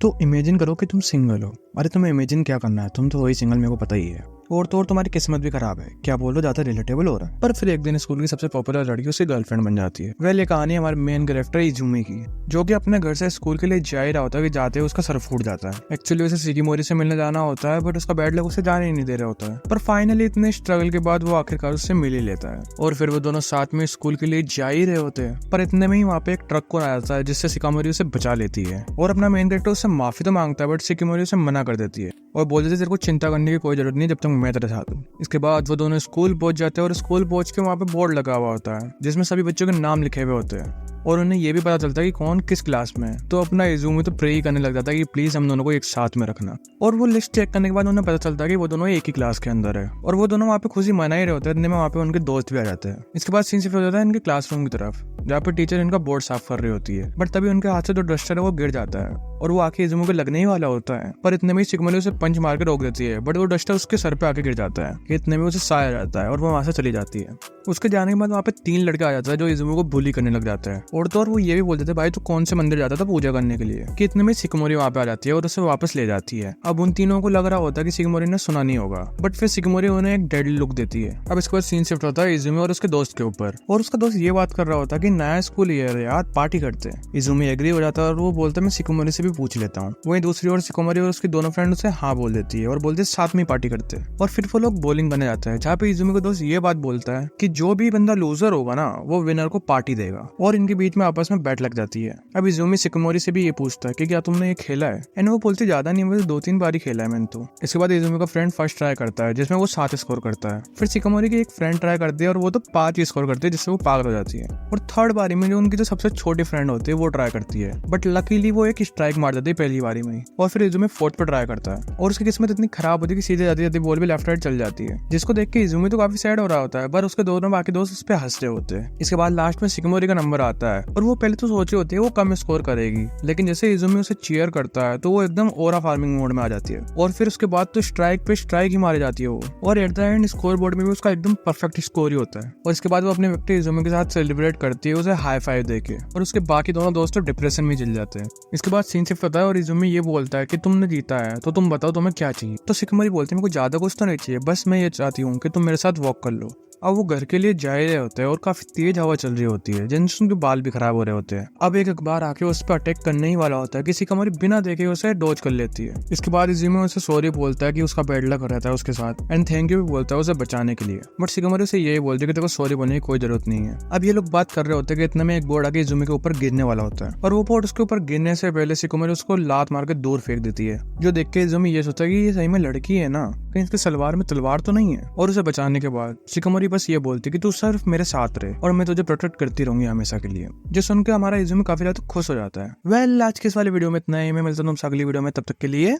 तो इमेजिन करो कि तुम सिंगल हो। अरे तुम्हें इमेजिन क्या करना है, तुम तो वही सिंगल, मेरे को पता ही है। और तो और तुम्हारी किस्मत भी खराब है, क्या बोलो, ज्यादा रिलेटेबल हो रहा है। पर फिर एक दिन स्कूल की सबसे पॉपुलर लड़की उसकी गर्लफ्रेंड बन जाती है। वह ये कहानी हमारे मेन कैरेक्टर इजुमी की, जो कि अपने घर से स्कूल के लिए जा ही रहा होता है कि जाते उसका सर फूट जाता है। एक्चुअली उसे शिकिमोरी से मिलने जाना होता है, बट उसका बैड लक उसे जाने ही नहीं दे रहा होता है। पर फाइनली इतने स्ट्रगल के बाद वो आखिरकार उससे मिल ही लेता है और फिर वो दोनों साथ में स्कूल के लिए जा ही रहे होते हैं। पर इतने में ही वहाँ पे एक ट्रक को आ जाता है जिससे शिकिमोरी उसे बचा लेती है और अपना मेन कैरेक्टर उससे माफी तो मांगता है, बट शिकिमोरी उसे मना कर देती है और बोल देती है तेरे को चिंता करने की कोई जरूरत नहीं जब तक मैं तेरे साथ हूँ। इसके बाद वो दोनों स्कूल पहुंच जाते हैं और स्कूल पहुंच के वहाँ पे बोर्ड लगा हुआ होता है जिसमें सभी बच्चों के नाम लिखे हुए होते हैं और उन्हें ये भी पता चलता है कि कौन किस क्लास में है। तो अपना इजुमी तो प्रे करने लग जाता है कि प्लीज हम दोनों को एक साथ में रखना। और वो लिस्ट चेक करने के बाद उन्हें पता चलता है कि वो दोनों एक ही क्लास के अंदर है और वो दोनों वहाँ पे खुशी मना ही रहे होते हैं। इतने में वहाँ पे उनके दोस्त भी आ जाते हैं। इसके बाद सीन शिफ्ट हो जाता है इनके क्लासरूम की तरफ, जहाँ पे टीचर इनका बोर्ड साफ कर रही होती है। बट तभी उनके हाथ से जो डस्टर है वो गिर जाता है और वो आके इजुमी को लगने ही वाला होता है। पर इतने में शिकिमोरी उसे पंच मार के रोक देती है, बट वो डस्टर उसके सर पे आके गिर जाता है। इतने में उसे साया जाता है और वो वहां से चली जाती है। उसके जाने के बाद वहाँ पे 3 लड़के आ जाता है जो इजुमी को बुली करने लग जाता है। और तो और वो ये भी बोल देते हैं भाई तू कौन से मंदिर जाता था पूजा करने के लिए। कि इतने में शिकिमोरी वहाँ पे आ जाती है और उसे वापस ले जाती है। अब उन तीनों को लग रहा होता है कि शिकिमोरी ने सुना नहीं होगा, बट फिर शिकिमोरी उन्हें एक डेडली लुक देती है। अब इसके बाद सीन शिफ्ट होता है इजुमी और उसके दोस्त के ऊपर और उसका दोस्त ये बात कर रहा होता है कि नया स्कूल ईयर है यार, पार्टी करते हैं। इजुमी एग्री हो जाता है और वो बोलता है मैं शिकिमोरी से भी पूछ लेता हूँ। वहीं दूसरी ओर शिकिमोरी और उसकी दोनों फ्रेंड उसे हाँ बोल देती है और बोलते साथ में पार्टी करते हैं। और फिर वो लोग बॉलिंग बने जाता है, जहाँ पे इजुमी का दोस्त ये बात बोलता है कि जो भी बंदा लूजर होगा ना वो विनर को पार्टी देगा। और इनके बीच में आपस में बैट लग जाती है। अब इजुमी शिकिमोरी से भी ये पूछता है कि क्या तुमने ये खेला है, एंड वो बोलती ज्यादा नहीं, मुझे 2-3 बार ही खेला है मैंने तो। इसके बाद इजुमी का फ्रेंड फर्स्ट ट्राई करता है जिसमें वो 7 स्कोर करता है। फिर शिकिमोरी की एक फ्रेंड ट्राई करती है और वो तो 5 स्कोर करती है जिससे वो पागल हो जाती है। और थर्ड बारी में जो उनकी जो सबसे छोटी फ्रेंड होती है वो ट्राई करती है, बट लकीली वो एक स्ट्राइक मार देती है पहली बारी में ही। और फिर इजुमी 4th पे ट्राई करता है और उसकी किस्मत इतनी खराब होती है कि सीधे जाती जाती बॉल भी लेफ्ट राइट चल जाती है, जिसको देख के इजुमी तो काफी सैड हो रहा होता है, पर उसके दोनों बाकी दोस्त उस पर हंस रहे होते हैं। इसके बाद लास्ट में शिकिमोरी का नंबर आता है और वो पहले तो सोच रही होती है वो कम स्कोर करेगी, लेकिन जैसे इजुमी उसे चीयर करता है तो वो एकदम ओरा फार्मिंग मोड में आ जाती है और फिर उसके बाद तो स्ट्राइक पे स्ट्राइक ही मारी जाती है वो। और at the end score board में भी उसका एकदम परफेक्ट स्कोर ही होता है। और इसके बाद वो अपने व्यक्ति इजुमी के साथ सेलिब्रेट करती है उसे हाई फाइव देके, और उसके बाकी दोनों दोस्त तो डिप्रेशन में चल जाते हैं। इसके बाद सीन शिफ्ट होता है और इजुमी ये बोलता है कि तुमने जीता है तो तुम बताओ तुम्हें क्या चाहिए। तो शिकिमोरी बोलती है मेरे को ज्यादा कुछ तो नहीं चाहिए, बस मैं ये चाहती हूँ कि तुम मेरे साथ वॉक कर लो। अब वो घर के लिए जा रहे होते हैं और काफी तेज हवा चल रही होती है जिनसे उनके बाल भी खराब हो रहे होते हैं। अब एक अखबार आके उस पर अटैक करने ही वाला होता है कि शिकिमोरी बिना देखे उसे डॉज कर लेती है। इसके बाद इजुमी उसे सॉरी बोलता है कि उसका बैड लक रहता है उसके साथ, एंड थैंक यू भी बोलता है उसे बचाने के लिए। बट शिकिमोरी उसे यही बोलती है कि तेरे को सॉरी बोलने की कोई जरूरत नहीं है। अब ये लोग बात कर रहे होते हैं कि इतने में एक बोर्ड आके इजुमी के ऊपर गिरने वाला होता है और वो बोर्ड उसके ऊपर गिरने से पहले शिकिमोरी उसको लात मार के दूर फेंक देती है, जो देख के इजुमी ये सोचता है कि ये सही में लड़की है ना, कहीं इसके सलवार में तलवार तो नहीं है। और उसे बचाने के बाद शिकिमोरी बस ये बोलती कि तू सिर्फ मेरे साथ रहे और मैं तुझे प्रोटेक्ट करती रहूंगी हमेशा के लिए, जो सुन के हमारा इजुमी काफी ज्यादा खुश हो जाता है। वेल आज के इस वाले वीडियो में इतना ही, मैं मिलता हूँ तुमसे अगली वीडियो में, तब तक के लिए।